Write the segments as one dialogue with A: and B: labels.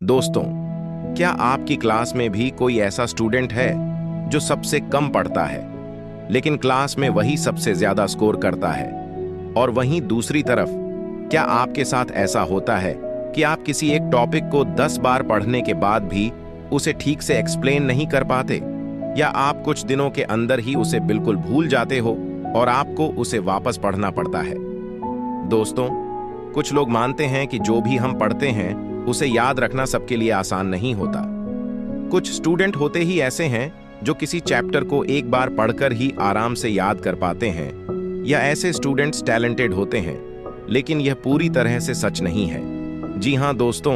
A: दोस्तों, क्या आपकी क्लास में भी कोई ऐसा स्टूडेंट है जो सबसे कम पढ़ता है लेकिन क्लास में वही सबसे ज्यादा स्कोर करता है? और वहीं दूसरी तरफ, क्या आपके साथ ऐसा होता है कि आप किसी एक टॉपिक को 10 बार पढ़ने के बाद भी उसे ठीक से एक्सप्लेन नहीं कर पाते, या आप कुछ दिनों के अंदर ही उसे बिल्कुल भूल जाते हो और आपको उसे वापस पढ़ना पड़ता है? दोस्तों, कुछ लोग मानते हैं कि जो भी हम पढ़ते हैं उसे याद रखना सबके लिए आसान नहीं होता। कुछ स्टूडेंट होते ही ऐसे हैं जो किसी चैप्टर को एक बार पढ़कर ही आराम से याद कर पाते हैं, या ऐसे स्टूडेंट्स टैलेंटेड होते हैं, लेकिन यह पूरी तरह से सच नहीं है। जी हाँ दोस्तों,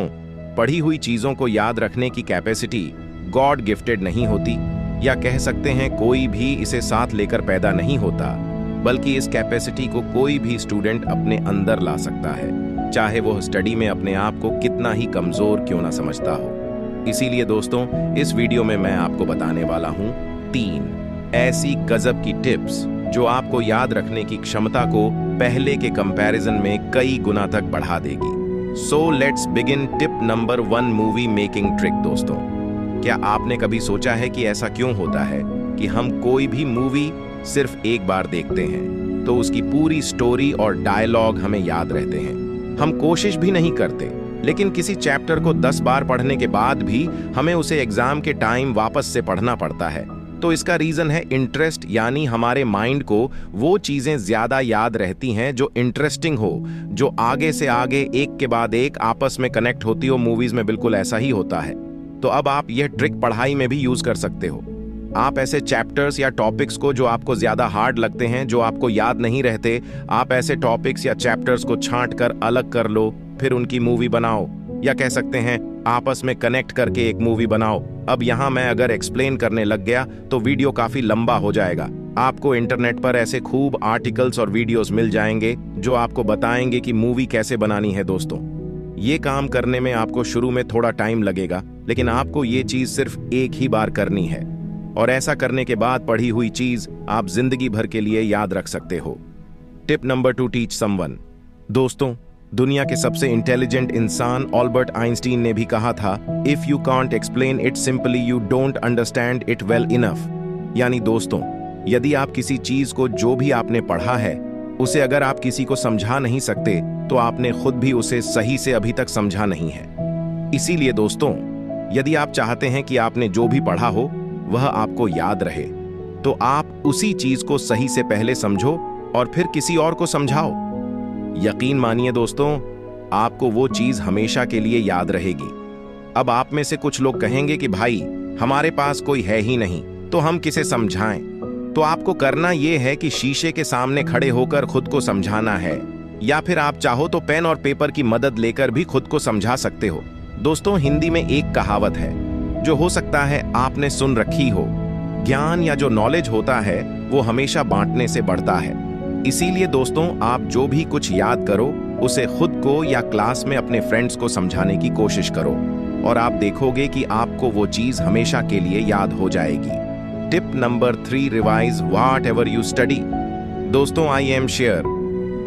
A: पढ़ी हुई चीजों को याद रखने की कैपेसिटी गॉड गिफ्टेड नहीं होती, या कह सकते हैं कोई भी इसे साथ लेकर पैदा नहीं होता, बल्कि इस कैपेसिटी को कोई भी स्टूडेंट अपने अंदर ला सकता है, चाहे वो स्टडी में अपने आप को कितना ही कमजोर क्यों ना समझता हो। इसीलिए दोस्तों, इस वीडियो में मैं आपको बताने वाला हूं 3 ऐसी गजब की टिप्स जो आपको याद रखने की क्षमता को पहले के कंपैरिजन में कई गुना तक बढ़ा देगी। So let's begin. Tip number 1, movie making trick. दोस्तों, क्या आपने कभी सोचा है कि ऐसा क्यों होता है कि हम कोई भी मूवी सिर्फ एक बार देखते हैं तो उसकी पूरी स्टोरी और डायलॉग हमें याद रहते हैं? हम कोशिश भी नहीं करते, लेकिन किसी चैप्टर को 10 बार पढ़ने के बाद भी हमें उसे एग्जाम के टाइम वापस से पढ़ना पड़ता है। तो इसका रीजन है इंटरेस्ट, यानी हमारे माइंड को वो चीजें ज्यादा याद रहती हैं जो इंटरेस्टिंग हो, जो आगे से आगे एक के बाद एक आपस में कनेक्ट होती हो। मूवीज में बिल्कुल ऐसा ही होता है। तो अब आप यह ट्रिक पढ़ाई में भी यूज कर सकते हो। आप ऐसे चैप्टर्स या टॉपिक्स को जो आपको ज्यादा हार्ड लगते हैं, जो आपको याद नहीं रहते, आप ऐसे टॉपिक्स या चैप्टर्स को छांट कर अलग कर लो, फिर उनकी मूवी बनाओ, या कह सकते हैं आपस में कनेक्ट करके एक मूवी बनाओ। अब यहाँ मैं अगर एक्सप्लेन करने लग गया तो वीडियो काफी लंबा हो जाएगा। आपको इंटरनेट पर ऐसे खूब आर्टिकल्स और वीडियोस मिल जाएंगे जो आपको बताएंगे कि मूवी कैसे बनानी है। दोस्तों, ये काम करने में आपको शुरू में थोड़ा टाइम लगेगा, लेकिन आपको ये चीज सिर्फ एक ही बार करनी है, और ऐसा करने के बाद पढ़ी हुई चीज आप जिंदगी भर के लिए याद रख सकते हो। Tip number 2, teach someone. दोस्तों, दुनिया के सबसे इंटेलिजेंट इंसान अल्बर्ट आइंस्टीन ने भी कहा था, if you can't explain it simply you don't understand it well enough. यानी दोस्तों, यदि आप किसी चीज को जो भी आपने पढ़ा है उसे अगर आप किसी को समझा नहीं सकते तो आपने खुद भी उसे सही से अभी तक समझा नहीं है। इसीलिए दोस्तों, यदि आप चाहते हैं कि आपने जो भी पढ़ा हो वह आपको याद रहे, तो आप उसी चीज को सही से पहले समझो और फिर किसी और को समझाओ। यकीन मानिए दोस्तों, आपको वो चीज हमेशा के लिए याद रहेगी। अब आप में से कुछ लोग कहेंगे कि भाई, हमारे पास कोई है ही नहीं तो हम किसे समझाएं? तो आपको करना यह है कि शीशे के सामने खड़े होकर खुद को समझाना है, या फिर आप चाहो तो पेन और पेपर की मदद लेकर भी खुद को समझा सकते हो। दोस्तों, हिंदी में एक कहावत है जो हो सकता है आपने सुन रखी हो, ज्ञान या जो नॉलेज होता है वो हमेशा बांटने से बढ़ता है। इसीलिए दोस्तों, आप जो भी कुछ याद करो उसे खुद को या क्लास में अपने फ्रेंड्स को समझाने की कोशिश करो, और आप देखोगे कि आपको वो चीज हमेशा के लिए याद हो जाएगी। Tip number 3, revise what ever you study. दोस्तों, आई एम श्योर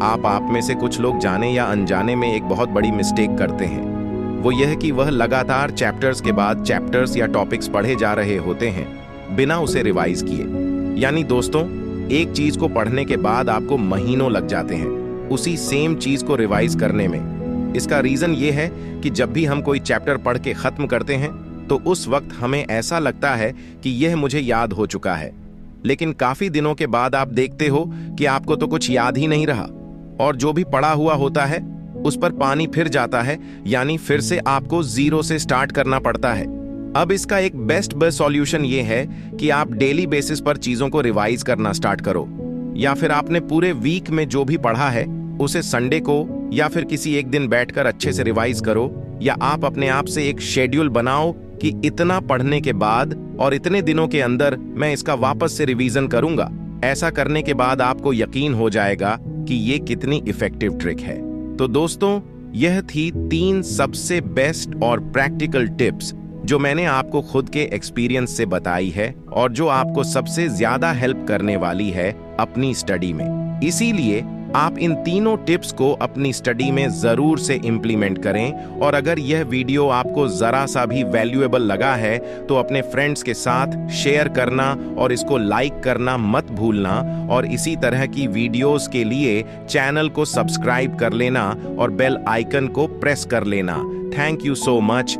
A: आप में से कुछ लोग जाने या अनजाने में एक बहुत बड़ी मिस्टेक करते हैं। वो यह कि वह लगातार चैप्टर्स के बाद चैप्टर्स या टॉपिक्स पढ़े जा रहे होते हैं बिना उसे रिवाइज किए। यानी दोस्तों, एक चीज को पढ़ने के बाद आपको महीनों लग जाते हैं उसी सेम चीज को रिवाइज करने में। इसका रीजन ये है कि जब भी हम कोई चैप्टर पढ़ के खत्म करते हैं तो उस वक्त हमें ऐसा लगता है कि यह मुझे याद हो चुका है, लेकिन काफी दिनों के बाद आप देखते हो कि आपको तो कुछ याद ही नहीं रहा, और जो भी पढ़ा हुआ होता है उस पर पानी फिर जाता है, यानी फिर से आपको जीरो से स्टार्ट करना पड़ता है। अब इसका एक बेस्ट सॉल्यूशन ये है कि आप डेली बेसिस पर चीजों को रिवाइज करना स्टार्ट करो, या फिर आपने पूरे वीक में जो भी पढ़ा है उसे संडे को या फिर किसी एक दिन बैठकर अच्छे से रिवाइज करो, या आप अपने आप से एक शेड्यूल बनाओ कि इतना पढ़ने के बाद और इतने दिनों के अंदर मैं इसका वापस से रिवीजन करूंगा। ऐसा करने के बाद आपको यकीन हो जाएगा कि ये कितनी इफेक्टिव ट्रिक है। तो दोस्तों, यह थी 3 सबसे बेस्ट और प्रैक्टिकल टिप्स जो मैंने आपको खुद के एक्सपीरियंस से बताई है, और जो आपको सबसे ज्यादा हेल्प करने वाली है अपनी स्टडी में। इसीलिए आप इन तीनों टिप्स को अपनी स्टडी में जरूर से इंप्लीमेंट करें और अगर यह वीडियो आपको जरा सा भी वैल्यूएबल लगा है तो अपने फ्रेंड्स के साथ शेयर करना और इसको लाइक करना मत भूलना और इसी तरह की वीडियोस के लिए चैनल को सब्सक्राइब कर लेना और बेल आइकन को प्रेस कर लेना। Thank you so much.